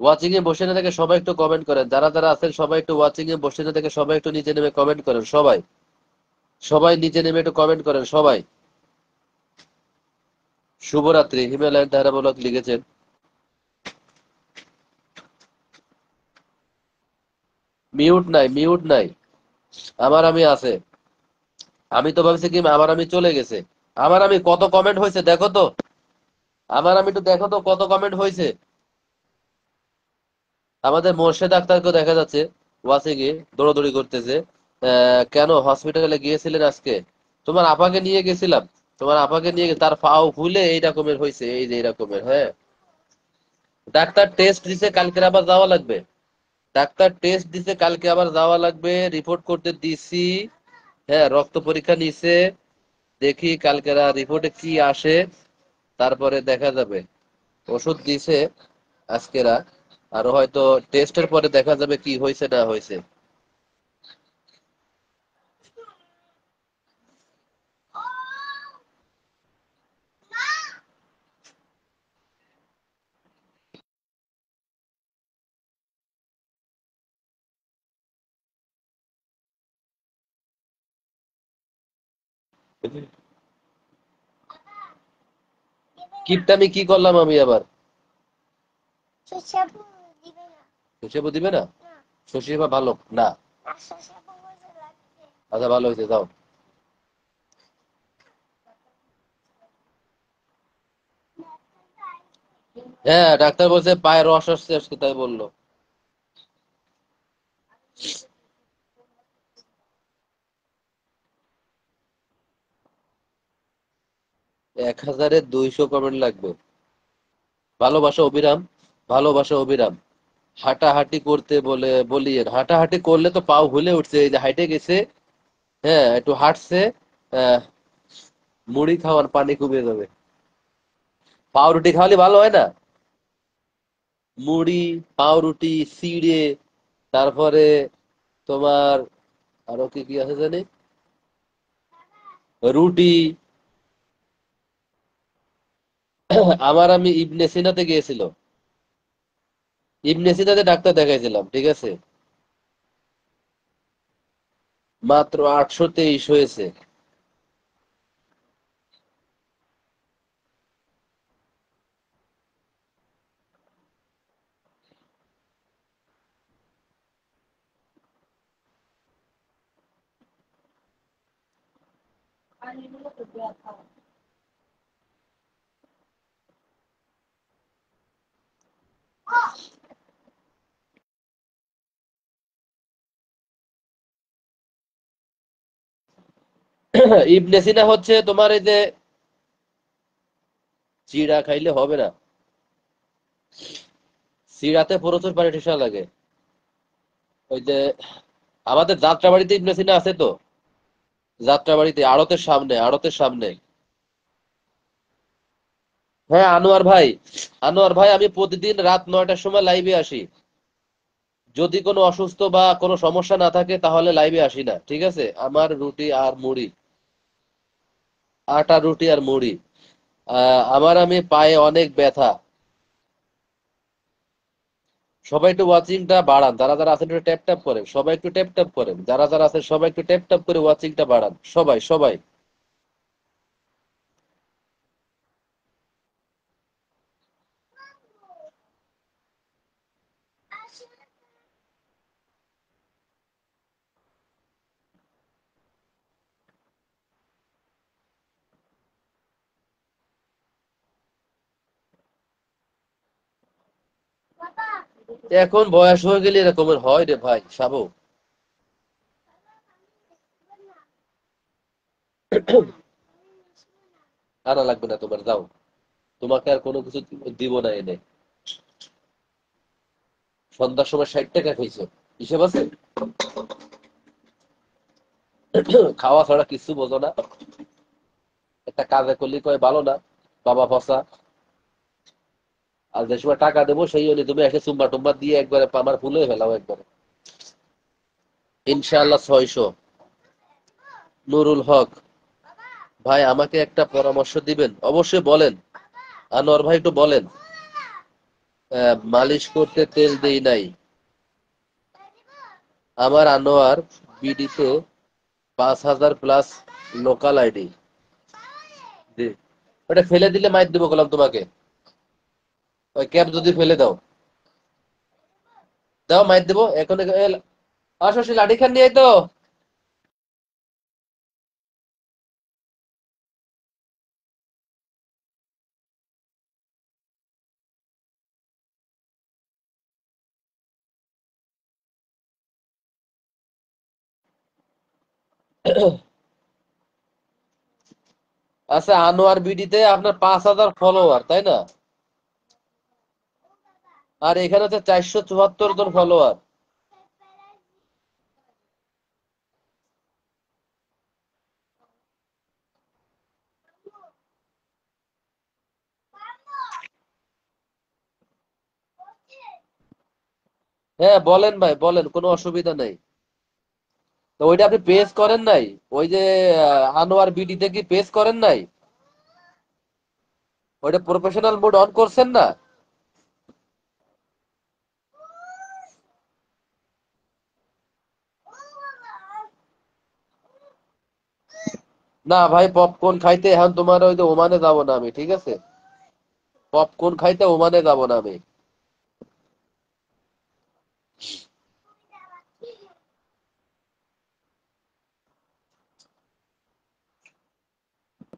Watching a বসে না থেকে সবাই একটু কমেন্ট করেন, যারা যারা আছেন সবাই একটু ওয়াচিং এ বসে না থেকে সবাই একটু নিচে নেমে কমেন্ট করেন, সবাই সবাই নিচে নেমে একটু কমেন্ট করেন সবাই। শুভরাত্রি হিমালয়ের ধারাবলক লিখেছেন। মিউট নাই, মিউট নাই। আমার আমি আছে। আমি তো ভাবছি কি আমার আমি চলে গেছে। আমার আমি কত কমেন্ট হয়েছে দেখো তো। আমার আমি একটু দেখো তো কত কমেন্ট হয়েছে। আমাদের মোর্শেদ আক্তারকে দেখা যাচ্ছে ওয়াসে গিয়ে দৌড়াদৌড়ি করতেছে। কেন হসপিটালে গিয়েছিলেন আজকে? তোমার আপাকে নিয়ে গেছিলাম। তোমার আপাকে নিয়ে তার পাও ফুলে এই রকমের হয়েছে, এই যে এই রকমের। হ্যাঁ, ডাক্তার টেস্ট দিছে, কালকে আবার যাওয়া লাগবে। ডাক্তার টেস্ট দিছে, কালকে আবার যাওয়া লাগবে, রিপোর্ট করতে দিছি। হ্যাঁ, রক্ত পরীক্ষা নিছে। দেখি কালকেরা রিপোর্টে কি আসে, তারপরে দেখা যাবে। ওষুধ দিছে আজকেরা, আরো হয়তো টেস্টের পরে দেখা যাবে কি হয়েছে না হয়েছে। কিপটা আমি কি করলাম আমি আবার? শশীবাবু দিবে না? শশীবা ভালো না? আচ্ছা, ভালো হয়েছে, যাও। হ্যাঁ, ডাক্তার বলছে পায়ে রস আসছে আজকে, তাই বললো। 1200 কমেন্ট লাগবে। ভালোবাসা অবিরাম, ভালোবাসা অবিরাম। হাঁটাহাঁটি করতে বলে বলিয়েন, হাঁটাহাঁটি করলে তো পাও ফুলে উঠছে, এই যে হাইটে গেছে। হ্যাঁ, একটু হাঁটছে। আহ, মুড়ি খাওয়ার পানি কমে যাবে। পাউরুটি খাওয়ালে ভালো হয় না? মুড়ি, পাউরুটি, চিড়ে, তারপরে তোমার আরো কি কি আছে জানি, রুটি। আমার আমি ইবনে সিনাতে গিয়েছিল। ইবনে সিনাতে ডাক্তার দেখাইছিলাম, ঠিক আছে। মাত্র 823 হয়েছে। ইবনে সিনা হচ্ছে তোমার এই যে, চিড়া খাইলে হবে না। চিড়াতে প্রচুর পানি ঠেসা লাগে। ওই যে আমাদের যাত্রাবাড়িতে ইবনে সিনা আছে তো। যাত্রাবাড়িতে আড়তের সামনে, আড়তের সামনে। হ্যাঁ, আনোয়ার ভাই। আনোয়ার ভাই, আমি প্রতিদিন রাত 9টার সময় লাইভে আসি। যদি কোনো অসুস্থ বা কোনো সমস্যা না থাকে তাহলে লাইভে আসি না, ঠিক আছে। আমার রুটি আর মুড়ি, আটা রুটি আর মুড়ি। আমার আমি পায়ে অনেক ব্যথা। সবাই একটু ওয়াচিংটা বাড়ান, যারা যারা আছেন একটু ট্যাপ ট্যাপ করেন, সবাই একটু ট্যাপ ট্যাপ করেন, যারা যারা আছেন সবাই একটু ট্যাপ ট্যাপ করে ওয়াচিংটা বাড়ান, সবাই সবাই। এখন বয়স হয়ে গেলে এরকমের হয় রে ভাই সাবু। আনা লাগবে না তোমার, যাও। তোমাকে আর কোনো কিছু দিব না এনে। সন্ধ্যার সময় 60 টাকা খাইছো, হিসেব আছে? খাওয়া ছাড়া কিছু বোঝো না। একটা কাজে করলে কয় ভালো না, বাবা ফসা। আর যে সময় টাকা দেবো সেই অনুযায়ী তুমি এসে চুম্বা টুম্বা দিয়ে একবারে আমার ফুলে ফেলাও একবারে। ইনশাআল্লাহ 600। নুরুল হক ভাই, আমাকে একটা পরামর্শ দিবেন? অবশ্যই বলেন। আনোয়ার ভাই একটু বলেন। মালিশ করতে তেল দেই নাই। আমার আনোয়ার বিডিতে 5,000 প্লাস লোকাল আইডি। জি, ওটা ফেলে দিলে মাইর দেবো বললাম তোমাকে। ওই ক্যাপ যদি ফেলে দাও, দাও মাইর দেবো এখন। আসো সে লাঠি খান নিয়ে আয় তো। আচ্ছা, আনোয়ার বিডিতে আপনার 5,000 ফলোয়ার, তাই না? আর এখানে হচ্ছে 474 জন ফলোয়ার। হ্যাঁ বলেন ভাই, বলেন, কোনো অসুবিধা নেই। তো ওইটা আপনি পেজ করেন নাই? ওই যে আনোয়ার বিডিতে কি পেজ করেন নাই? ওইটা প্রফেশনাল মোড অন করছেন না? না ভাই, পপকর্ন খাইতে এখন তোমার ওই যে ওমানে যাব না আমি, ঠিক আছে? পপকর্ন খাইতে ওমানে যাব না আমি।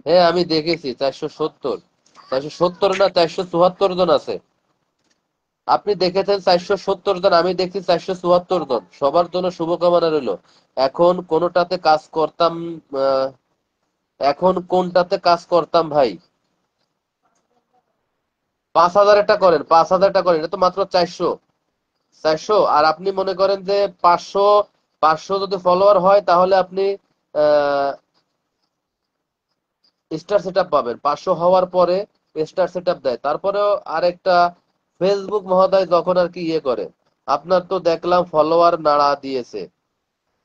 হ্যাঁ আমি দেখেছি, 470। 470 না, 474 জন আছে। আপনি দেখেছেন 470 জন, আমি দেখছি 474 জন। সবার জন্য শুভকামনা রইলো। এখন কোনটাতে কাজ করতাম? আহ, এখন কোনটাতে কাজ করতাম ভাই? 5,000 করেন, 5,000 করেন, এটা তো মাত্র 400। আর আপনি মনে করেন যে 500, 500 যদি ফলোয়ার হয় তাহলে আপনি স্টার সেটআপ পাবেন। 500 হওয়ার পরে স্টার সেটআপ দেয়। তারপরেও আরেকটা, ফেসবুক মহোদয় যখন আর কি ইয়ে করে, আপনার তো দেখলাম ফলোয়ার নাড়া দিয়েছে।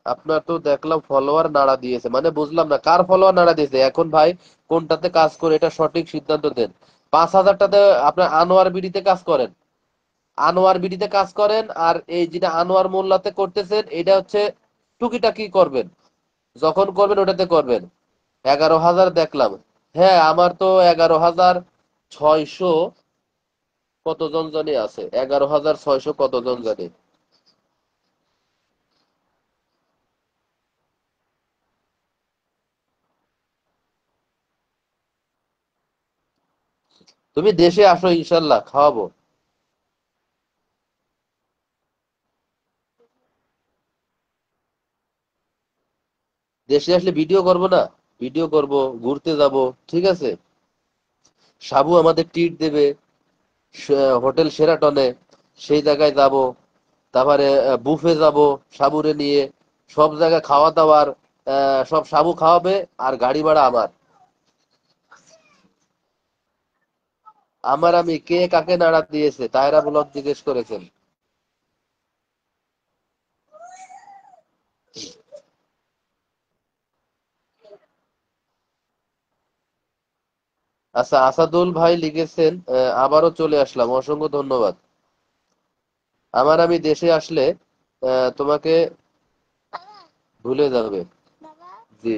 আপনার তো দেখলাম ফলোয়ার নাড়া দিয়েছে, মানে বুঝলাম না কার ফলোয়ার নাড়া দিয়েছে এখন ভাই। কোনটাতে কাজ করে এটা সঠিক সিদ্ধান্ত দেন। 5,000টাতে আপনার আনোয়ার বিডিতে কাজ করেন। আনোয়ার বিডিতে কাজ করেন, আর এই যেটা আনোয়ার মোল্লাতে করতেছেন এটা হচ্ছে টুকিটাকি করবেন। যখন করবেন ওটাতে করবেন। 11,000 দেখলাম। হ্যাঁ আমার তো 11,600 কতজন জানি আছে, 11,600 কতজন জানি। তুমি দেশে আসো, ইনশাল্লাহ খাওয়াবো। দেশে আসলে ভিডিও করব না? ভিডিও করব, ঘুরতে যাব, ঠিক আছে? সাবু আমাদের ট্রিট দেবে, হোটেল সেরাটনে, সেই জায়গায় যাব। তারপরে বুফে যাব সাবুরে নিয়ে। সব জায়গায় খাওয়া দাওয়ার সব সাবু খাওয়াবে। আর গাড়ি ভাড়া আমার। আমি কে কাকে নাড়া দিয়েছে তায়রা ব্লগ জিজ্ঞেস করেছেন। আচ্ছা, আসাদুল ভাই লিখেছেন, আবারও চলে আসলাম, অসংখ্য ধন্যবাদ। আমি দেশে আসলে তোমাকে ভুলে যাবে। জি।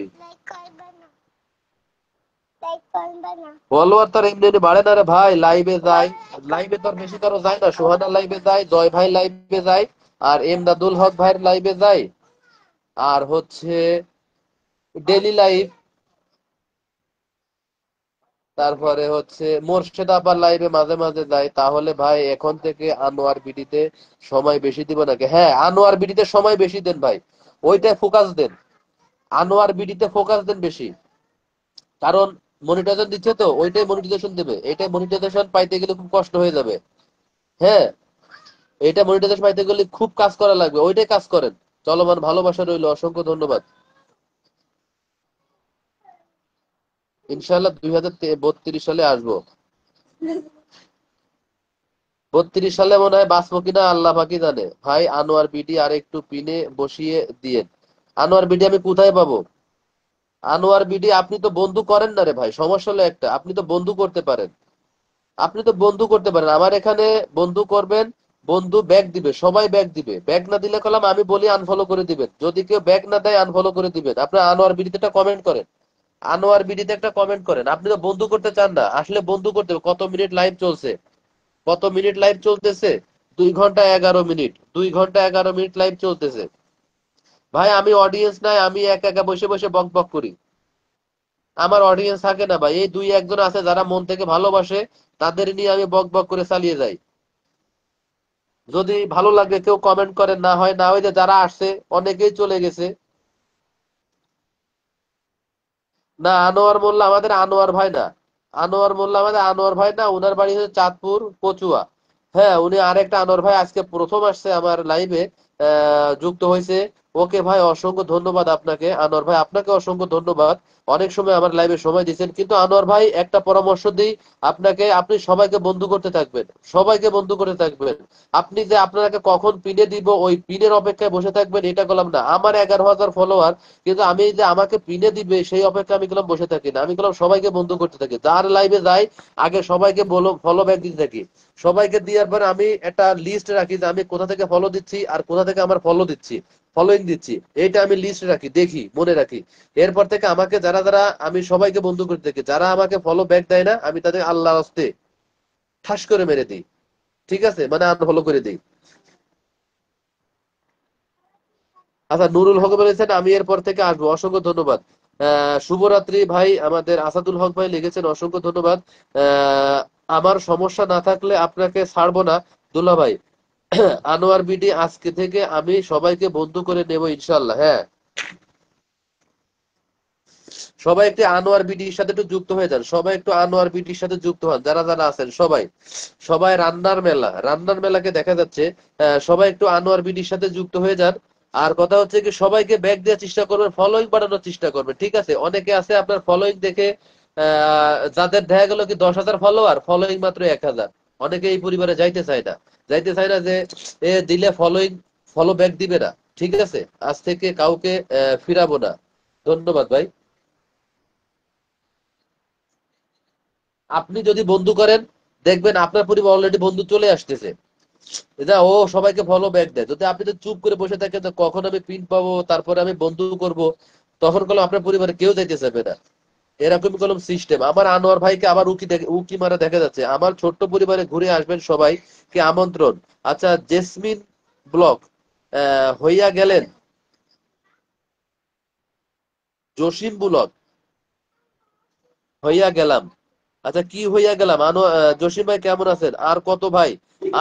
ফলোয়ার তো আর এমনি এমনি বাড়ে না রে ভাই, লাইভে যায়। লাইভে তো আর বেশি কারো যায় না, সোহানা লাইভে যায়, জয় ভাই লাইভে যায়, আর এমদাদুল হক ভাইয়ের লাইভে যায়, আর হচ্ছে ডেলি লাইভ, তারপরে হচ্ছে মোর্শেদ আবার লাইভে মাঝে মাঝে যায়। তাহলে ভাই এখন থেকে আনোয়ার বিডিতে সময় বেশি দিব নাকি? হ্যাঁ আনোয়ার বিডিতে সময় বেশি দেন ভাই। ওইটায় ফোকাস দেন। আনোয়ার বিডিতে ফোকাস দেন বেশি। কারণ মনিটাইজেশন দিচ্ছে তো, ওইটাই মনিটাইজেশন দেবে। এটাই মনিটাইজেশন পাইতে গেলে খুব কষ্ট হয়ে যাবে। হ্যাঁ, এটা মনিটাইজেশন পাইতে গেলে খুব কাজ করা লাগবে, ওইটাই কাজ করেন। চলমান ভালোবাসা রইলো, অসংখ্য ধন্যবাদ। ইনশাল্লাহ 2032 সালে আসবো। 32 সালে মনে হয় বাঁচবো কিনা আল্লাহ পাকি জানে ভাই। আনোয়ার বিডি আর একটু পিনে বসিয়ে দিয়েন। আনোয়ার বিডি আমি কোথায় পাবো? আনোয়ার বিডি আপনি তো বন্ধু করেন না রে ভাই, সমস্যা হলো একটা, আপনি তো বন্ধু করতে পারেন। আপনি তো বন্ধু করতে পারেন আমার এখানে, বন্ধু করবেন, বন্ধু ব্যাগ দিবে, সবাই ব্যাগ দিবে, ব্যাগ না দিলে কলাম আমি বলি আনফলো করে দিবেন, যদি কেউ ব্যাগ না দেয় আনফলো করে দিবেন। আপনার আনোয়ার বিডিতে একটা কমেন্ট করেন, আনোয়ার বিডিতে একটা কমেন্ট করেন। আপনি তো বন্ধু করতে চান না, আসলে বন্ধু করতে হবে। কত মিনিট লাইভ চলছে, কত মিনিট লাইভ চলতেছে? 2 ঘন্টা 11 মিনিট, 2 ঘন্টা 11 মিনিট লাইভ চলতেছে। ভাই আমি অডিয়েন্স নাই, আমি একা একা বসে বসে বক বক করি, আমার অডিয়েন্স থাকে না ভাই। এই 2-1 জন আছে যারা মন থেকে ভালোবাসে, তাদের নিয়ে আমি বক বক করে চালিয়ে যাই। যদি ভালো লাগে কেউ কমেন্ট করে, না হয় না, হয় যে যারা আসছে অনেকেই চলে গেছে। না, আনোয়ার মোল্লা আমাদের আনোয়ার ভাই না, আনোয়ার মোল্লা আমাদের আনোয়ার ভাই না, উনার বাড়ি হচ্ছে চাঁদপুর কচুয়া। হ্যাঁ, উনি আরেকটা আনোয়ার ভাই আজকে প্রথম আসছে আমার লাইভে, যুক্ত হয়েছে। ওকে ভাই, অসংখ্য ধন্যবাদ আপনাকে। আনোয়ার ভাই আপনাকে অসংখ্য ধন্যবাদ, অনেক সময় আমার লাইভে সময় দিচ্ছেন। কিন্তু আনোয়ার ভাই একটা পরামর্শ দিই আপনাকে, আপনি সবাইকে বন্ধু করতে থাকবেন, সবাইকে বন্ধু করতে থাকবেন। আপনি যে আপনাকে কখন পিনে দিব ওই পিনের অপেক্ষায় বসে থাকবেন এটা করলাম না। আমার 11,000 ফলোয়ার, কিন্তু আমি যে আমাকে পিনে দিবে সেই অপেক্ষা আমি গেলাম বসে থাকি না, আমি গেলাম সবাইকে বন্ধু করতে থাকি। যার লাইভে যাই আগে সবাইকে বলো ফলো ব্যাক দিতে থাকি। সবাইকে দেওয়ার পরে আমি একটা লিস্ট রাখি যে আমি কোথা থেকে ফলো দিচ্ছি আর কোথা থেকে আমার ফলো দিচ্ছি, ফলোইং দিচ্ছি, এইটা আমি লিস্ট রাখি, দেখি, মনে রাখি। এরপর থেকে আমাকে যারা যারা, আমি সবাইকে বন্ধু করতে থাকি। যারা আমাকে ফলো ব্যাক দেয় না আমি তাদের আল্লাহ হস্তে ঠাস করে মেরে দিই, ঠিক আছে, মানে আনফলো করে দিই। আচ্ছা, নুরুল হক বলেছেন আমি এরপর থেকে আসবো, অসংখ্য ধন্যবাদ। শুভরাত্রি ভাই, আমাদের আসাদুল হক ভাই লিখেছেন, অসংখ্য ধন্যবাদ। আহ, আমার সমস্যা না থাকলে আপনাকে ছাড়বো না দুলা ভাই। আনোয়ার বিডি আজকে থেকে আমি সবাইকে বন্ধু করে নেব ইনশাল্লাহ। হ্যাঁ, সবাই একটু আনোয়ার বিডির সাথে একটু যুক্ত হয়ে যান, সবাই একটু আনোয়ার বিডির সাথে যুক্ত হন, যারা যারা আছেন সবাই। সবাই রান্নার মেলা, রান্নার মেলাকে দেখা যাচ্ছে, সবাই একটু আনোয়ার বিডির সাথে যুক্ত হয়ে যান। আর কথা হচ্ছে কি, সবাইকে ব্যাক দেওয়ার চেষ্টা করবেন, ফলোইং বাড়ানোর চেষ্টা করবেন, ঠিক আছে? অনেকে আছে আপনার ফলোইং দেখে, যাদের দেখা গেল কি 10,000 ফলোয়ার, ফলোইং মাত্র 1,000। অনেকে এই পরিবারে যাইতে চায় না, যাইতে চায় না যে এ দিলে ফলোইং, ফলো ব্যাক দিবে না। ঠিক আছে, আজ থেকে কাউকে ফিরাবো না। ধন্যবাদ ভাই। আপনি যদি বন্ধু করেন, দেখবেন আপনার পরিবার অলরেডি বন্ধু চলে আসতেছে। এটা ও সবাইকে ফলো ব্যাক দেয়। যদি আপনি তো চুপ করে বসে থাকেন যে কখন আমি পিন পাবো তারপরে আমি বন্ধু করব, তখন কলম আপনার পরিবারে কেউ যাইতে চাইবে না। এরকমই কলম সিস্টেম। আমার আনোয়ার ভাইকে আবার উকি মারা দেখা যাচ্ছে। আমার ছোট্ট পরিবারে ঘুরে আসবেন সবাই, কে আমন্ত্রণ। আচ্ছা, জেসমিন ব্লক হইয়া গেলেন, জসিম ব্লক হইয়া গেলাম। আচ্ছা, কি হইয়া গেলাম? জসিম ভাই কেমন আছেন? আর কত ভাই,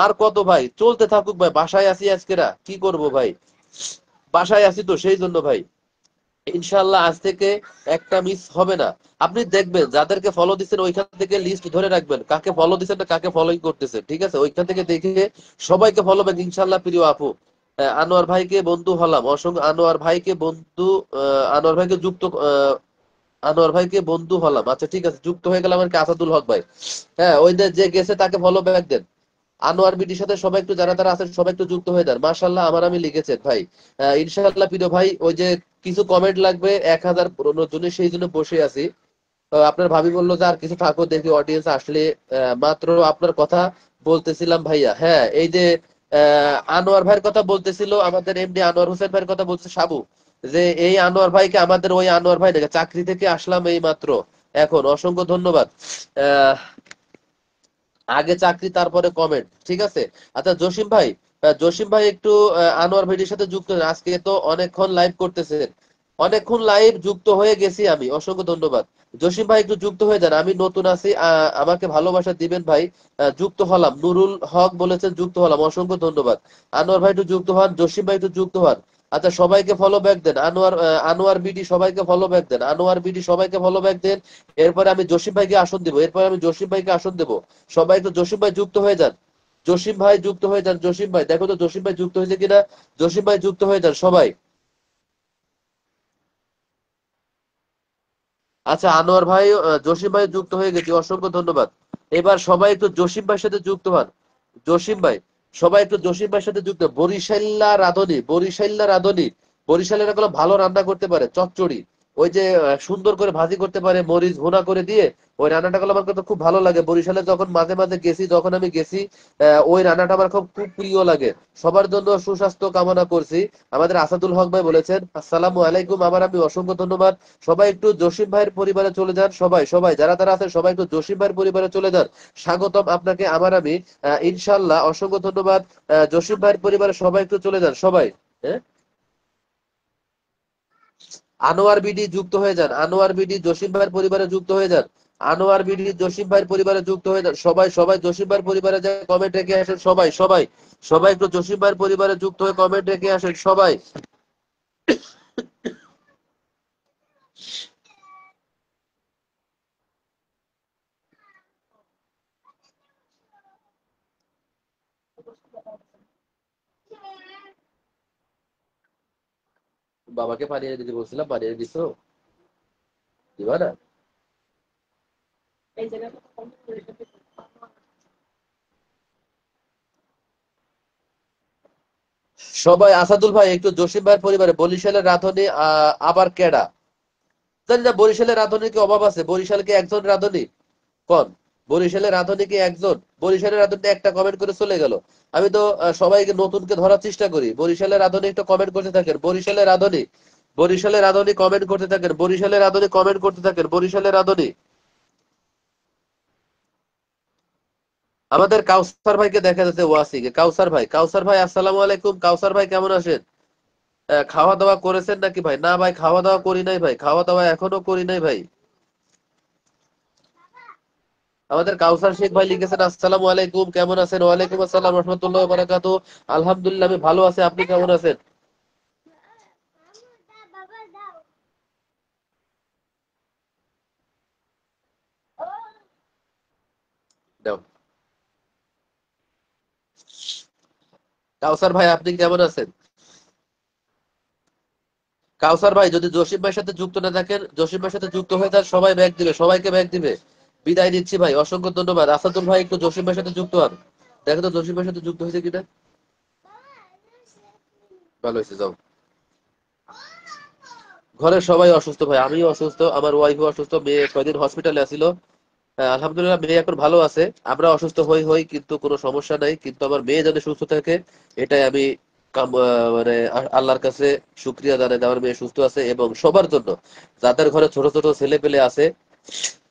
আর কত ভাই, চলতে থাকুক ভাই। বাসায় আছি আজকেরা, কি করব ভাই, বাসায় আছি তো সেই জন্য ভাই। ইনশাল্লাহ আজ থেকে একটা মিস হবে না। আপনি দেখবেন যাদেরকে ফলো দিচ্ছেন ওইখান থেকে লিস্ট ধরে রাখবেন, কাকে ফলো দিচ্ছেন না কাকে ফলোই করতেছেন, ঠিক আছে? ওইখান থেকে দেখে সবাইকে ফলো ব্যাক ইনশাল্লাহ। প্রিয় আপু, আনোয়ার ভাইকে বন্ধু হলাম, অসংখ্য আনোয়ার ভাইকে বন্ধু, আনোয়ার ভাইকে যুক্ত, আনোয়ার ভাইকে বন্ধু হলাম। আচ্ছা ঠিক আছে, যুক্ত হয়ে গেলাম আর কি আসাদুল হক ভাই। হ্যাঁ, ওই যে গেছে তাকে ফলো ব্যাক দেন। আনোয়ার বিডির সাথে সবাই একটু, যারা যারা আছেন সবাই একটু যুক্ত হয়ে যান। মাশাল্লাহ, আমার আমি লিখেছেন ভাই। ইনশাল্লাহ প্রিয় ভাই, ওই যে কিছু কমেন্ট লাগবে 1,000 পুরোনোর জন্য, সেই জন্য বসে আছি। আপনার ভাবি বললো যে আর কিছু থাকো, দেখি অডিয়েন্স আসলে। মাত্র আপনার কথা বলতেছিলাম ভাইয়া। হ্যাঁ, এই যে আনোয়ার ভাইয়ের কথা বলতেছিল, আমাদের এমডি আনোয়ার হোসেন ভাইয়ের কথা বলছে সাবু, যে এই আনোয়ার ভাইকে, আমাদের ওই আনোয়ার ভাই দেখে চাকরি থেকে আসলাম এই মাত্র এখন, অসংখ্য ধন্যবাদ। আহ আগে চাকরি তারপরে কমেন্ট, ঠিক আছে? আচ্ছা জসিম ভাই, জসিম ভাই একটু আনোয়ার ভাইয়ের সাথে যুক্ত হন। আজকে তো অনেকক্ষণ লাইভ করতেছেন, অনেকক্ষণ লাইভ যুক্ত হয়ে গেছি আমি, অসংখ্য ধন্যবাদ। জসিম ভাই একটু যুক্ত হয়ে যান, আমি নতুন আছি, আমাকে ভালোবাসা দিবেন ভাই। যুক্ত হলাম, নুরুল হক বলেছেন যুক্ত হলাম, অসংখ্য ধন্যবাদ। আনোয়ার ভাই একটু যুক্ত হন, জসিম ভাই একটু যুক্ত হন। আচ্ছা, সবাইকে follow back then. Anwar BD সবাইকে follow back then, Anwar BD সবাইকে ফলো ব্যাক দেন। এরপরে আমি জসিম ভাইকে আসন দেবো, এরপরে আমি জসিম ভাইকে আসন দেবো। সবাই একটু জসিম ভাই যুক্ত হয়ে যান, জসিম ভাই যুক্ত হয়ে যান। জসিম ভাই দেখো তো জসিম ভাই যুক্ত হয়েছে কিনা, জসিম ভাই যুক্ত হয়ে যান সবাই। আচ্ছা, আনোয়ার ভাই, জসিম ভাই যুক্ত হয়ে গেছি, অসংখ্য ধন্যবাদ। এবার সবাই একটু জসিম ভাইয়ের সাথে যুক্ত হন। জসিম ভাই, সবাই একটু জসিম ভাইয়ের সাথে যুক্ত হন। বরিশাল্লা রাঁধুনি, বরিশাল্লা রাঁধুনি, বরিশালের কোনো ভালো রান্না করতে পারে, চচ্চড়ি। ওই যে সুন্দর করে ভাজি করতে পারে মরিচ ভুনা করে দিয়ে, ওই রান্নাটা করলে আমার কাছে খুব ভালো লাগে। বরিশালে যখন মাঝে মাঝে গেছি, যখন আমি গেছি, ওই রান্নাটা আমার খুব খুব প্রিয় লাগে। সবার জন্য সুস্বাস্থ্য কামনা করছি। আমাদের আসাদুল হক ভাই বলেছেন, আসসালামু আলাইকুম। আমি অসংখ্য ধন্যবাদ। সবাই একটু জসিম ভাইয়ের পরিবারে চলে যান, সবাই সবাই যারা যারা আছেন সবাই একটু জসিম ভাইয়ের পরিবারে চলে যান। স্বাগতম আপনাকে আমি ইনশাল্লাহ। অসংখ্য ধন্যবাদ। জসিম ভাইয়ের পরিবারে সবাই একটু চলে যান সবাই। হ্যাঁ, আনোয়ার বিডি যুক্ত হয়ে যান, আনোয়ার বিডি জসিম ভাইয়ের পরিবারে যুক্ত হয়ে যান, আনোয়ার বিডি জসিম ভাইয়ের পরিবারে যুক্ত হয়ে যান। সবাই সবাই জসিম ভাইয়ের পরিবারে যে কমেন্ট রেখে আসেন, সবাই সবাই সবাই একটু জসিম ভাইয়ের পরিবারে যুক্ত হয়ে কমেন্ট রেখে আসেন সবাই। বাবাকে পানি এনে দিতে বলছিলাম, পানি এনে দিছো? দিবা না? সবাই আসাদুল ভাই একটু জসিম ভাইয়ের পরিবারে। বরিশালের রাঁধুনি আবার কেডা? জানি না বরিশালের রাঁধুনির কি অভাব আছে? বরিশাল কি একজন রাঁধুনি? কোন বরিশালের রাঁধুনি কি একজন? বরিশালের রাঁধুনি একটা কমেন্ট করে চলে গেল। আমি তো সবাইকে নতুনকে ধরার চেষ্টা করি। বরিশালের রাঁধুনি একটু কমেন্ট করতে থাকেন। বরিশালের রাঁধুনি, বরিশালের রাঁধুনি কমেন্ট করতে থাকেন। বরিশালের রাঁধুনি কমেন্ট করতে থাকেন। বরিশালের রাঁধুনি। আমাদের কাউসার ভাইকে দেখা যাচ্ছে ওয়াসিকে। কাউসার ভাই, কাউসার ভাই আসসালামু আলাইকুম। কাউসার ভাই কেমন আছেন? খাওয়া দাওয়া করেছেন নাকি ভাই? না ভাই, খাওয়া দাওয়া করি নাই ভাই, খাওয়া দাওয়া এখনো করি নাই ভাই। আমাদের কাউসার শেখ ভাই লিখেছেন, আসসালামু আলাইকুম, কেমন আছেন? ওয়ালাইকুম আসসালাম রহমতুল্লাহ বারাকাতু। আলহামদুলিল্লাহ আমি ভালো আছি, আপনি কেমন আছেন? দাও। কাউসার ভাই আপনি কেমন আছেন? কাউসার ভাই যদি জসিম ভাইয়ের সাথে যুক্ত না থাকেন, জসিম ভাইয়ের সাথে যুক্ত হয়ে যান, সবাই ব্যাগ দিবে, সবাইকে ব্যাগ দিবে। বিদায় নিচ্ছি ভাই, অসংখ্য ধন্যবাদ। আসাদুল ভাই একটু জসিম ভাইয়ের সাথে যুক্ত হন। দেখো তো জসিম ভাইয়ের সাথে যুক্ত হয়েছে কিনা। ভালো হয়েছে, যাও। ঘরের সবাই অসুস্থ ভাই, আমিও অসুস্থ, আমার ওয়াইফও অসুস্থ, মেয়ে কয়দিন হসপিটালে আছিল। আলহামদুলিল্লাহ মেয়ে এখন ভালো আছে। আমরা অসুস্থ হই হই কিন্তু কোনো সমস্যা নাই, কিন্তু আমার মেয়ে যাতে সুস্থ থাকে এটাই আমি মানে আল্লাহর কাছে শুকরিয়া জানাই যে আমার মেয়ে সুস্থ আছে। এবং সবার জন্য যাদের ঘরে ছোট ছোট ছেলে পেলে আছে,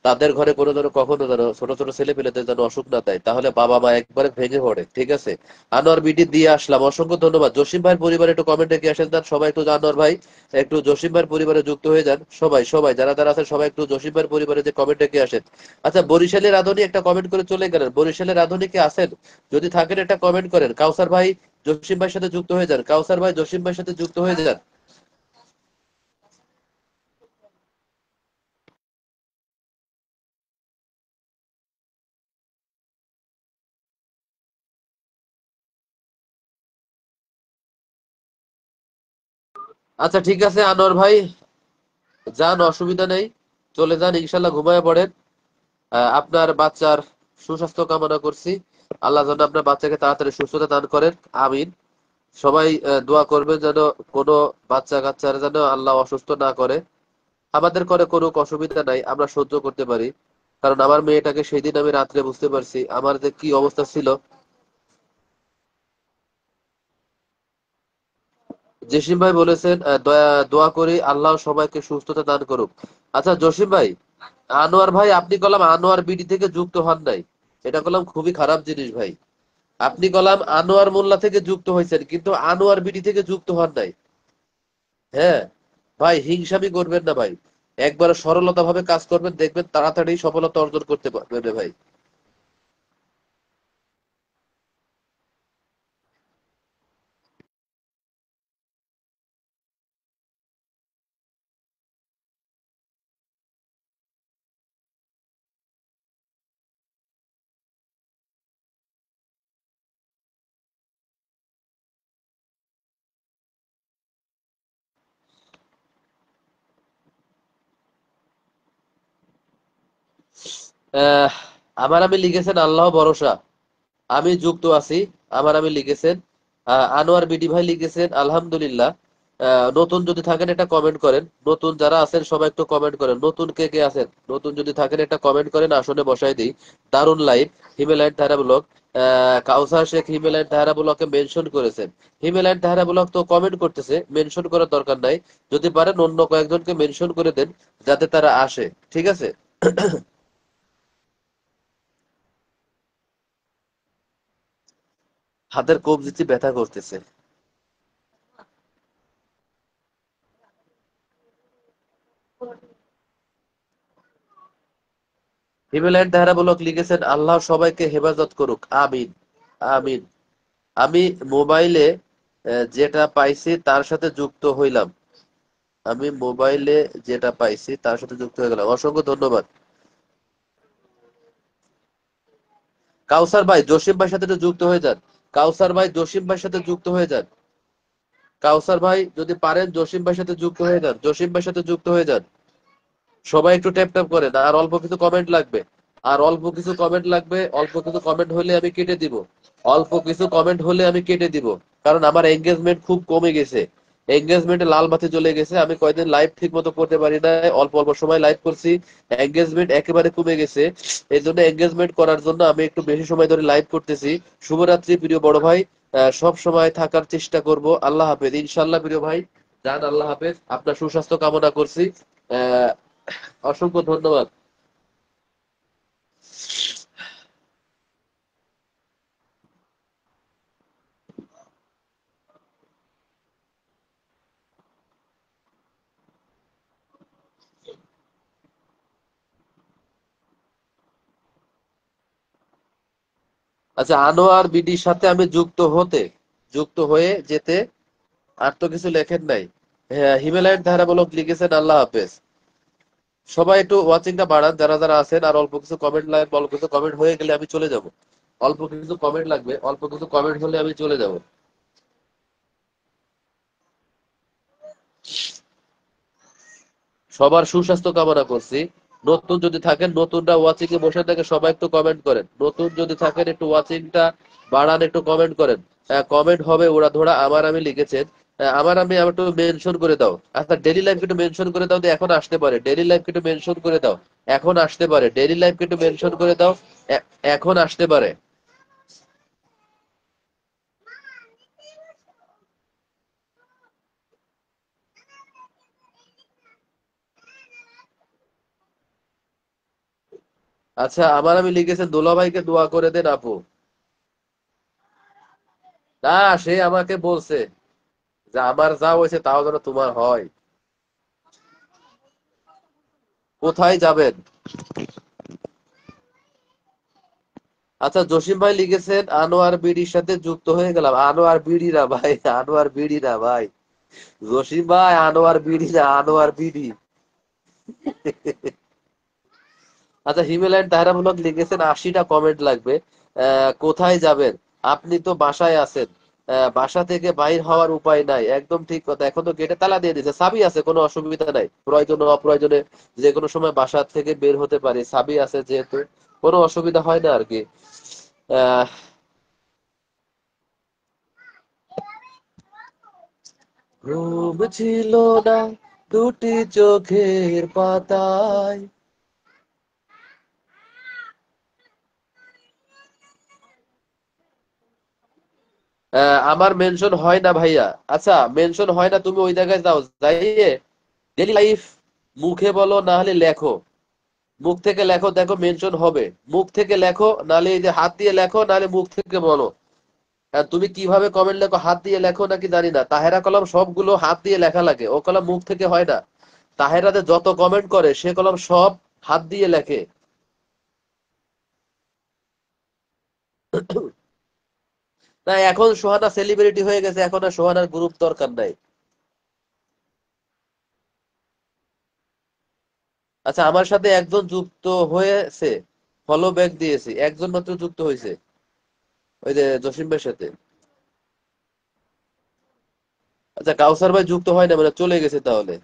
তাদের ঘরে কোনো যেন কখনো যেন ছোট ছোট ছেলে পেলেদের যেন অসুখ না দেয়, তাহলে বাবা মা একবারে ভেঙে পড়ে। ঠিক আছে, আনোয়ার বিডি দিয়ে আসলাম, অসংখ্য ধন্যবাদ। জসিম ভাইয়ের পরিবারে একটু কমেন্টে কি আসেন যান সবাই, একটু আনোয়ার ভাই একটু জসিম ভাইয়ের পরিবারে যুক্ত হয়ে যান সবাই সবাই যারা যারা আছেন সবাই একটু জসিম ভাইয়ের পরিবারে যে কমেন্টে কি আসেন। আচ্ছা, বরিশালের রাঁধুনি একটা কমেন্ট করে চলে গেলেন। বরিশালের রাঁধুনি কি আছেন? যদি থাকেন একটা কমেন্ট করেন। কাউসার ভাই জসিম ভাইয়ের সাথে যুক্ত হয়ে যান, কাউসার ভাই জসিম ভাইয়ের সাথে যুক্ত হয়ে যান। আচ্ছা ঠিক আছে আনোয়ার ভাই, যান, অসুবিধা নেই, চলে যান, ইনশাল্লাহ ঘুমায় পড়েন। আপনার বাচ্চার সুস্বাস্থ্য কামনা করছি। আল্লাহ যেন আপনার বাচ্চাকে তাড়াতাড়ি সুস্থতা দান করেন। আমিন। সবাই দোয়া করবেন যেন কোনো বাচ্চা কাচ্চারা যেন আল্লাহ অসুস্থ না করে। আমাদের করে কোনো অসুবিধা নাই, আমরা সহ্য করতে পারি। কারণ আমার মেয়েটাকে সেই দিন আমি রাত্রে বুঝতে পারছি আমার যে কি অবস্থা ছিল। জসিম ভাই বলেছেন দোয়া করি আল্লাহ সবাইকে সুস্থতা দান করুক। আচ্ছা জসিম ভাই, আনোয়ার ভাই আপনি কলাম আনোয়ার বিডি থেকে যুক্ত হন নাই, এটা কলাম খুবই খারাপ জিনিস ভাই। আপনি কলাম আনোয়ার মোল্লা থেকে যুক্ত হয়েছেন কিন্তু আনোয়ার বিডি থেকে যুক্ত হন নাই। হ্যাঁ ভাই, হিংসামি করবেন না ভাই, একবার সরলতা ভাবে কাজ করবেন, দেখবেন তাড়াতাড়ি সফলতা অর্জন করতে পারবেন রে ভাই। আহ আমি লিখেছেন আল্লাহ ভরসা, আমি যুক্ত আছি। আমি লিখেছেন আনোয়ার বিডি ভাই লিখেছেন আলহামদুলিল্লাহ। নতুন যদি থাকেন একটা কমেন্ট করেন, নতুন যারা আছেন সবাই একটু কমেন্ট করেন, নতুন কে কে আছেন, নতুন যদি থাকেন একটা কমেন্ট করেন, আসনে বসাই দিই। দারুন লাইভ, হিমেলাইট ধারা ব্লগ। কাউসার শেখ হিমেলাইট ধারা ব্লগকে মেনশন করেছেন। হিমেলাইট ধারা ব্লগ তো কমেন্ট করতেছে, মেনশন করার দরকার নাই। যদি পারেন অন্য কয়েকজনকে মেনশন করে দেন, যাতে তারা আসে। ঠিক আছে? হাতের কবজিতে ব্যথা করতেছে। হিমেলাইট ধারা ব্লগ লিখেছেন, আল্লাহ সবাইকে হেফাজত করুক, আমিন। আমিন। আমি মোবাইলে যেটা পাইছি তার সাথে যুক্ত হইলাম। আমি মোবাইলে যেটা পাইছি তার সাথে যুক্ত হয়ে গেলাম। অসংখ্য ধন্যবাদ। কাউসার ভাই জসিম ভাইয়ের সাথে একটু যুক্ত হয়ে যান। কাউসার ভাই জসিম ভাইয়ের সাথে যুক্ত হয়ে যান। কাউসার ভাই যদি পারেন জসিম ভাইয়ের সাথে যুক্ত হয়ে যান, জসিম ভাইয়ের সাথে যুক্ত হয়ে যান। সবাই একটু ট্যাপ ট্যাপ করেন, আর অল্প কিছু কমেন্ট লাগবে। আর অল্প কিছু কমেন্ট লাগবে, অল্প কিছু কমেন্ট হলে আমি কেটে দিব। অল্প কিছু কমেন্ট হলে আমি কেটে দিব। কারণ আমার এঙ্গেজমেন্ট খুব কমে গেছে। এঙ্গেজমেন্টে লাল বাতি জ্বলে গেছে, আমি কয়দিন লাইভ ঠিক মতো করতে পারি না। অল্প অল্প সময় লাইভ করছি। এঙ্গেজমেন্ট একেবারে কমে গেছে। এই জন্য এঙ্গেজমেন্ট করার জন্য আমি একটু বেশি সময় ধরে লাইভ করতেছি। শুভরাত্রি প্রিয় বড় ভাই। সব সময় থাকার চেষ্টা করব। আল্লাহ হাফেজ ইনশাল্লাহ প্রিয় ভাই। যান, আল্লাহ হাফেজ। আপনার সুস্বাস্থ্য কামনা করছি। আহ অসংখ্য ধন্যবাদ। আচ্ছা, আনোয়ার বিডির সাথে আমি যুক্ত হয়ে যেতে। আর তো কিছু লেখেন নাই। হ্যাঁ, হিমালয়ের ধারা বলক লিখেছেন, আল্লাহ হাফেজ। সবাই একটু ওয়াচিংটা বাড়ান যারা যারা আছেন, আর অল্প কিছু কমেন্ট লাগবে, অল্প কিছু কমেন্ট হয়ে গেলে আমি চলে যাব। অল্প কিছু কমেন্ট লাগবে, অল্প কিছু কমেন্ট হলে আমি চলে যাব। সবার সুস্বাস্থ্য কামনা করছি। নতুন যদি থাকেন, নতুনরা ওয়াচিং এ বসে থাকে, সবাই একটু কমেন্ট করেন। নতুন যদি থাকেন একটু ওয়াচিংটা বাড়ান, একটু কমেন্ট করেন। কমেন্ট হবে ওরা ধরা আমার আমি লিখেছেন। আমার আমি একটু মেনশন করে দাও। আচ্ছা, ডেইলি লাইফ একটু মেনশন করে দাও যে এখন আসতে পারে। ডেইলি লাইফ একটু মেনশন করে দাও, এখন আসতে পারে। ডেইলি লাইফ একটু মেনশন করে দাও, এ- এখন আসতে পারে। আচ্ছা, আমার আমি লিখেছেন, দুলাভাইকে দোয়া করে দেন আপু। না, সে আমাকে বলছে যে আমার যা হয়েছে তাও যেন তোমার হয়। কোথায় যাবেন? আচ্ছা, জসিম ভাই লিখেছেন, আনোয়ার বিডির সাথে যুক্ত হয়ে গেলাম। আনোয়ার বিডি না ভাই, আনোয়ার বিডি না ভাই। জসিম ভাই, আনোয়ার বিডি না, আনোয়ার বিডি। আচ্ছা, হিমেলাইট তাহেরামূলক লিখেছেন, 80টা কমেন্ট লাগবে। কোথায় যাবেন? আপনি তো বাসায় আছেন। বাসা থেকে বাইর হওয়ার উপায় নাই। একদম ঠিক কথা। এখন তো গেটে তালা দিয়ে দিয়েছে, চাবি আছে, কোনো অসুবিধা নাই। প্রয়োজনে অপ্রয়োজনে যে কোনো সময় বাসা থেকে বের হতে পারি, চাবি আছে যেহেতু কোনো অসুবিধা হয় না আর কি। আহ ঘুম ছিল না দুটি চোখের পাতায়। আমার মেনশন হয় না ভাইয়া। আচ্ছা, মেনশন হয় না, তুমি ওই জায়গায় যাও, যাইয়ে ডেলি লাইফ মুখে বলো না হলে লেখো। মুখ থেকে লেখো, দেখো মেনশন হবে। মুখ থেকে লেখো, নাহলে এই যে হাত দিয়ে লেখো, নাহলে মুখ থেকে বলো। তুমি কিভাবে কমেন্ট লেখো, হাত দিয়ে লেখো নাকি জানি না। তাহেরা কলম সবগুলো হাত দিয়ে লেখা লাগে, ও কলম মুখ থেকে হয় না। তাহেরাতে যত কমেন্ট করে সে কলম সব হাত দিয়ে লেখে। না, এখন সোহানা সেলিব্রিটি হয়ে গেছে, এখন আর সোহানার গ্রুপ দরকার নাই। আচ্ছা, আমার সাথে একজন যুক্ত হয়েছে, ফলো ব্যাক দিয়েছি, একজন মাত্র যুক্ত হয়েছে, ওই যে জসিম ভাইয়ের সাথে। আচ্ছা, কাউসার ভাই যুক্ত হয় না মানে চলে গেছে তাহলে।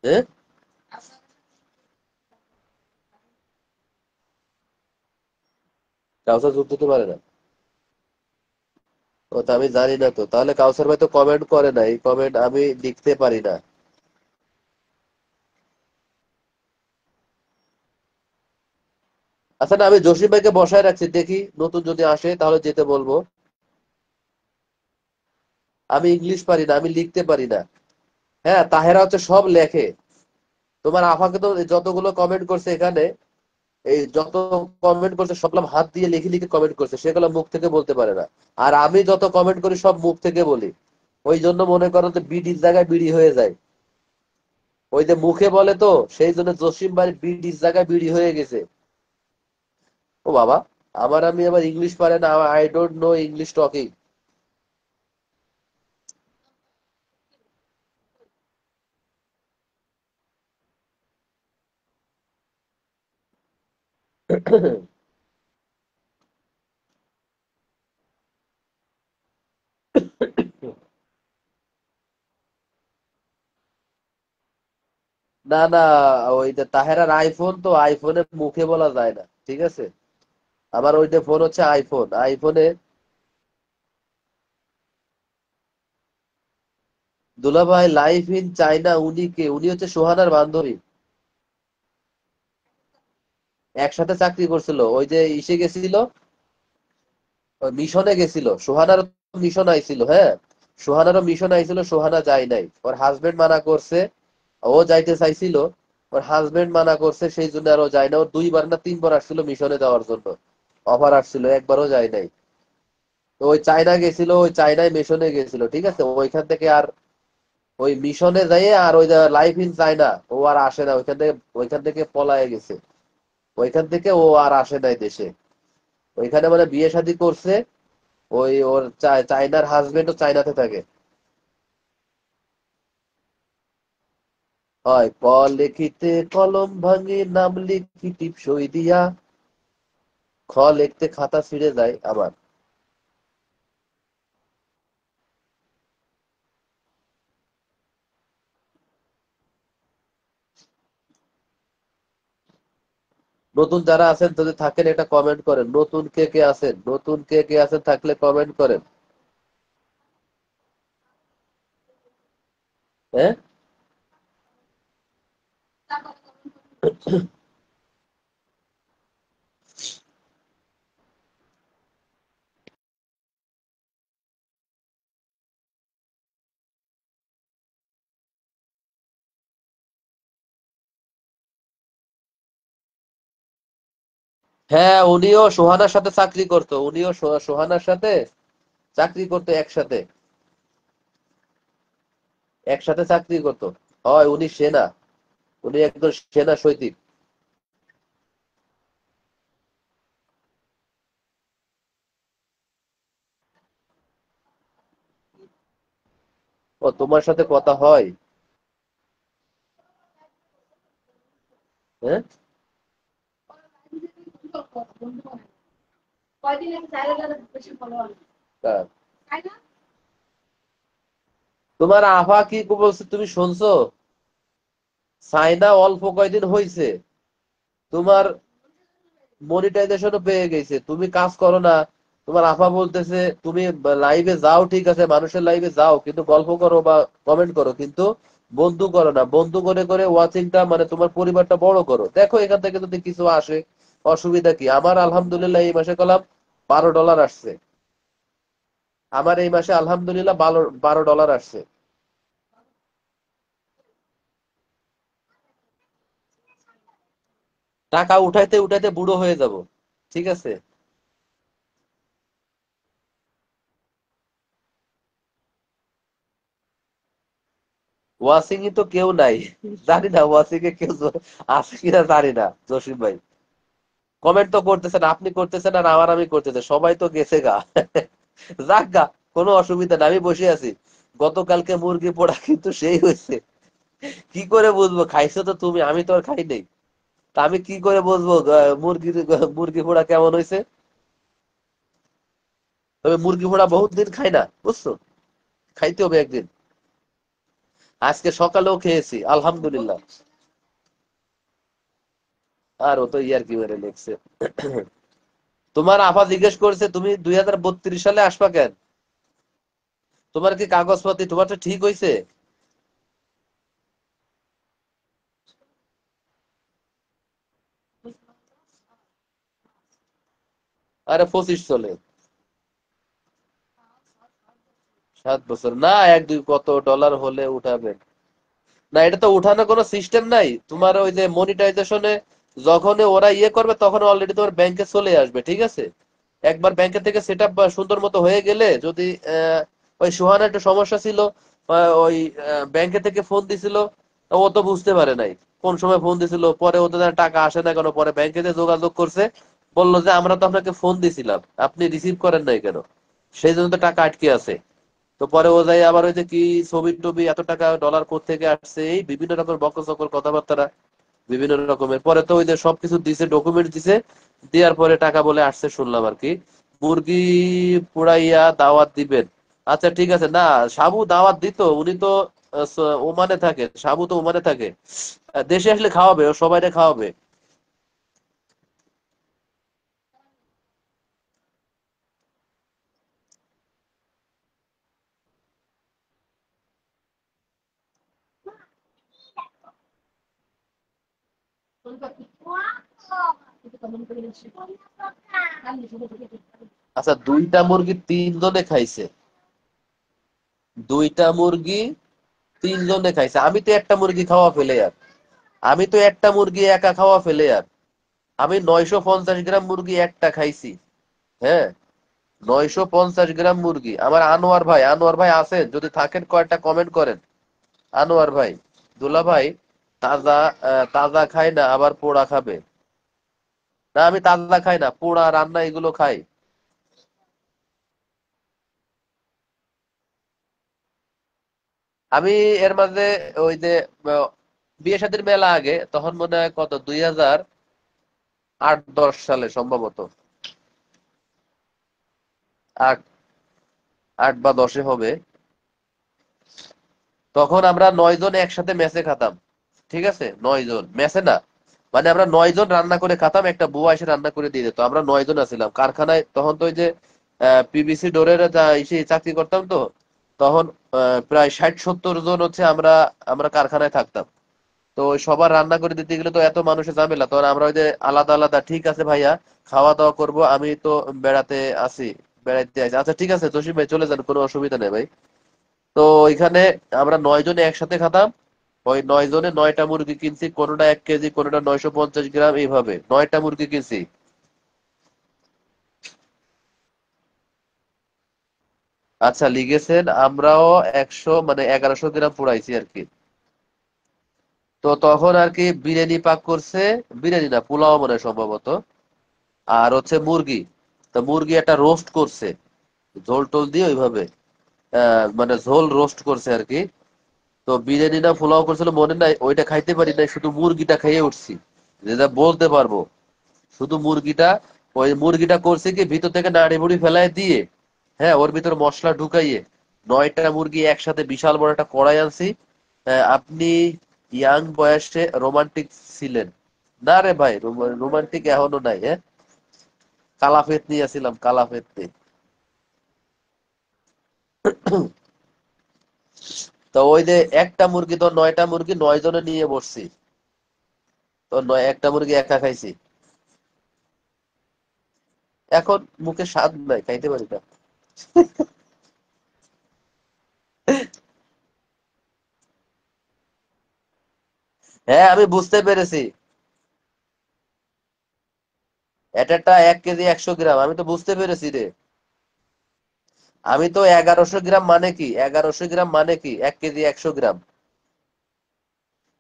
হ্যাঁ, কাউসার যুক্ত হতে পারে না। ও তো আমি জানি না তো, তাহলে কাউসার ভাই তো কমেন্ট করে না, এই কমেন্ট আমি লিখতে পারি না। আচ্ছা না, আমি জসিম ভাইকে বসায় রাখছি, দেখি নতুন যদি আসে তাহলে যেতে বলবো। আমি ইংলিশ পারি না, আমি লিখতে পারি না। হ্যাঁ, তাহেরা হচ্ছে সব লেখে। তোমার আফাকে তো যতগুলো কমেন্ট করছে এখানে, এই যত কমেন্ট করছে সবগুলো হাত দিয়ে লিখে লিখে কমেন্ট করছে, সেগুলো মুখ থেকে বলতে পারে না। আর আমি যত কমেন্ট করি সব মুখ থেকে বলি। ওই জন্য মনে করো যে বিডির জায়গায় বিড়ি হয়ে যায়। ওই যে মুখে বলে তো, সেই জন্য জসিম ভাই বিডির জায়গায় বিড়ি হয়ে গেছে। ও বাবা, আমি আবার ইংলিশ পারে না, I don't know English talking. না না, ওই যে তাহেরার আইফোন, তো আইফোনে মুখে বলা যায় না, ঠিক আছে। আমার ওইটা ফোন হচ্ছে আইফোন, আইফোনে। দুলাভাই লাইফ ইন চায়না, উনি কে? উনি হচ্ছে সোহানার বান্ধবী। একসাথে চাকরি করছিল, ওই যে ইসে গেছিল, ওই মিশনে গেছিল। সোহানার মিশন আইছিল, হ্যাঁ। সোহানারও মিশন আইছিল, সোহানা যায় নাই, ওর হাজবেন্ড মানা করছে। ও যাইতে চাইছিল, ওর হাজবেন্ড মানা করছে, সেই জন্য আর ও যায় না। ওর দুইবার না তিনবার আসছিল মিশনে যাওয়ার জন্য, অফার আসছিল, একবারও যায় নাই। তো ওই চায়না গেছিল, ওই চায়নায় মিশনে গেছিল, ঠিক আছে। ওইখান থেকে আর ওই মিশনে যাইয়ে আর ওই লাইফ ইন চায়না ও আর আসে না ওইখান থেকে। ওইখান থেকে পলায়ে গেছে, ওইখান থেকে ও আর আসে নাই দেশে। ওইখানে মানে বিয়ে শাদী করছে। ওই ওর চায়নার হাজবেন্ডও চায়নাতে থাকে। হয় ক লিখিতে কলম ভাঙে, নাম লিখি টিপ সই দিয়া। খ লিখতে খাতা ছিঁড়ে যায় আমার। নতুন যারা আছেন যদি থাকেন একটা কমেন্ট করেন, নতুন কে কে আছেন, নতুন কে কে আছেন থাকলে কমেন্ট করেন। হ্যাঁ, হ্যাঁ, উনিও সোহানার সাথে চাকরি করতো, উনিও সোহানার সাথে চাকরি করতো একসাথে। একসাথে চাকরি করতো। হয় উনি সেনা, উনি একজন সেনা সৈনিক। ও তোমার সাথে কথা হয়? হ্যাঁ। তা, তোমার আফা কি বলছে তুমি শুনছো? চায়না অল্প কয়দিন হইছে, তোমার মনিটাইজেশনও পেয়ে গেছে, তুমি কাজ করো না। তোমার আফা বলতেছে তুমি লাইভে যাও, ঠিক আছে, মানুষের লাইভে যাও, কিন্তু গল্প করো বা কমেন্ট করো, কিন্তু বন্ধু করো না। বন্ধু করে করে ওয়াচিংটা মানে তোমার পরিবারটা বড় করো, দেখো এখান থেকে যদি কিছু আসে। অসুবিধা কি? আমার আলহামদুলিল্লাহ এই মাসে কলাম $12 আসছে। আমার এই মাসে আলহামদুলিল্লাহ 12 $12 আসছে। টাকা উঠাইতে উঠাইতে বুড়ো হয়ে যাব, ঠিক আছে। ওয়াসিং এ তো কেউ নাই, জানি না ওয়াসিং এ কেউ আছে কিনা, জানি না জসিম ভাই। কমেন্ট তো করতেছেন, আপনি করতেছেন, আর আমি করতেছে, সবাই তো গেছে গা। যাক গা, কোনো অসুবিধা না, আমি বসে আছি। গতকালকে মুরগি পোড়া কিন্তু সেই হয়েছে। কি করে বুঝবো? খাইছো তো তুমি, আমি তো আর খাই নাই। তা আমি কি করে বুঝবো মুরগি পোড়া কেমন হয়েছে? তবে মুরগি পোড়া বহুত দিন খাই না, বুঝছো। খাইতে হবে একদিন। আজকে সকালেও খেয়েছি আলহামদুলিল্লাহ। আর ও তো ইয়ার কি মেরে লেগছে। তোমার আফা জিজ্ঞেস করছে তুমি 2032 সালে আসবা কেন? তোমার কি কাগজপাতি তোমারটা ঠিক হইছে? আরে 25 চলে। 7 বছর না, 1 2 কত ডলার হলে উঠাবে? না, এটা তো উঠানোর কোনো সিস্টেম নাই। তোমার ওই যে মনিটাইজেশনে যখন ওরা ইয়ে করবে তখন অলরেডি তোমার ব্যাংকে চলে আসবে, ঠিক আছে? একবার ব্যাংকে থেকে সেট আপ সুন্দর মতো হয়ে গেলে যদি ওই সুহানা একটু সমস্যা ছিল, ওই ব্যাংকে থেকে ফোন দিছিল, ও তো বুঝতে পারে নাই কোন সময় ফোন দিছিল, পরে ওদের টাকা আসে না কেন, পরে ব্যাংকে যে যোগাযোগ করছে, বললো যে আমরা তো আপনাকে ফোন দিছিলাম, আপনি রিসিভ করেন নাই কেন, সেই জন্য তো টাকা আটকে আছে। তো পরে ও যাই আবার ওই যে কি ছবি টবি এত টাকা ডলার থেকে আসছে, এই বিভিন্ন রকম বকর সকর কথাবার্তা, বিভিন্ন রকমের। পরে তো ওই যে সবকিছু দিছে, ডকুমেন্ট দিছে, দেওয়ার পরে টাকা বলে আসছে শুনলাম আর কি। মুরগি পুড়াইয়া দাওয়াত দিবেন? আচ্ছা ঠিক আছে। না, সাবু দাওয়াত দিত, উনি তো ওমানে থাকে, সাবু তো ওমানে থাকে। দেশে আসলে খাওয়াবে, ও সবাইকে খাওয়াবে। আচ্ছা, 2টা মুরগি 3 জনে খাইছে? 2টা মুরগি 3 জনে খাইছে? আমি তো একটা মুরগি খাওয়া ফেলে আর, আমি তো একটা মুরগি একা খাওয়া ফেলে আর, আমি 950 গ্রাম মুরগি একটা খাইছি। হ্যাঁ, 950 গ্রাম মুরগি। আমার আনোয়ার ভাই, আনোয়ার ভাই আছেন? যদি থাকেন কয়েকটা কমেন্ট করেন। আনোয়ার ভাই, দুলা ভাই, তাজা তাজা খাই না আবার পোড়া খাবে? না, আমি তাজা খাই না, পোড়া রান্না এগুলো খাই। আমি এর মাঝে ওই যে আহ, বিয়ে শাদীর মেলা আগে, তখন মনে হয় কত 2008 10 সালে সম্ভবত, 8 8 বা 10-এ হবে। তখন আমরা 9 জন একসাথে মেসে খেতাম, ঠিক আছে? 9 জন মেসে না, মানে আমরা 9 জন রান্না করে খেতাম, একটা বুয়া এসে রান্না করে দিয়ে যেত। আমরা 9 জন আছিলাম কারখানায় তখন, তো ওই যে পিবিসি ডোরের এসে চাকরি করতাম তো। তখন প্রায় 60 70 জন হচ্ছে আমরা আমরা কারখানায় থাকতাম। তো ওই সবার রান্না করে দিতে গেলে তো এত মানুষের ঝামেলা, তখন আমরা ওই যে আলাদা আলাদা, ঠিক আছে ভাইয়া খাওয়া দাওয়া করবো, আমি তো বেড়াতে আসি, বেড়াইতে আসি, আচ্ছা ঠিক আছে জসিম ভাই চলে যান, কোনো অসুবিধা নেই ভাই। তো ওইখানে আমরা 9 জনে একসাথে খেতাম। ওই 9 জনে 9টা মুরগি কিনছি, কোনোটা 1 কেজি, কোনোটা 950 গ্রাম, এইভাবে 9টা মুরগি কিনছি। আচ্ছা লিগেছেন, আমরাও 1100 গ্রাম পুড়াইছি আর কি। তো তখন আর কি বিরিয়ানি পাক করছে, বিরিয়ানি না পোলাও মনে হয় সম্ভবত, আর হচ্ছে মুরগি। তো মুরগি একটা রোস্ট করছে, ঝোল টোল দিয়ে ওইভাবে, মানে ঝোল রোস্ট করছে আর কি। তো বিরিয়ানি না পোলাও করছিল মনে নাই, ওইটা খাইতে পারি নাই, শুধু মুরগিটা খেয়ে উঠছি, যেটা বলতে পারবো। শুধু মুরগিটা, ওই মুরগিটা করছে কি ভিতর থেকে নাড়ি বুড়ি ফেলায় দিয়ে, হ্যাঁ ওর ভিতর মশলা ঢুকাইয়ে 9টা মুরগি একসাথে বিশাল বড় একটা কড়াই আনছি। আপনি ইয়াং বয়সে রোমান্টিক ছিলেন? না রে ভাই, রোমান্টিক এখনো নাই। হ্যাঁ, কালাফেত নিয়ে আসছিলাম, কালাফেতে। তো ওই যে একটা মুরগি তো 9টা মুরগি 9 জনে নিয়ে বসছি, তো একটা মুরগি একা খাইছি। এখন মুখে স্বাদ নাই, খাইতে পারি না। হ্যাঁ আমি বুঝতে পেরেছি, এটা 1 কেজি 100 গ্রাম, আমি তো বুঝতে পেরেছি রে। আমি তো 1100 গ্রাম মানে কি, 1100 গ্রাম মানে কি 1 কেজি 100 গ্রাম,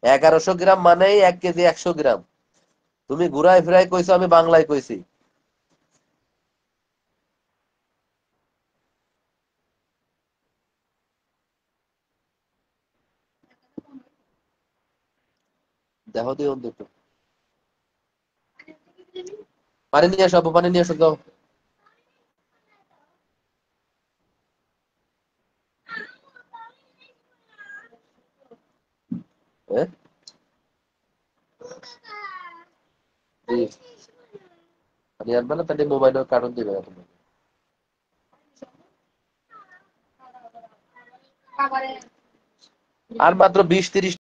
1100 গ্রাম মানেই 1 কেজি 100 গ্রাম। তুমি ঘুরাই ফিরাই কইছো, আমি বাংলায় কইছি। দেখো তুই অন্তত পানি নিয়ে আসো, আপু, পানি নিয়ে আসো যাও। হ্যাঁ, জি। পানি আনবে না, তাহলে মোবাইলের কারণ দিবে না তুমি। আর মাত্র 20-30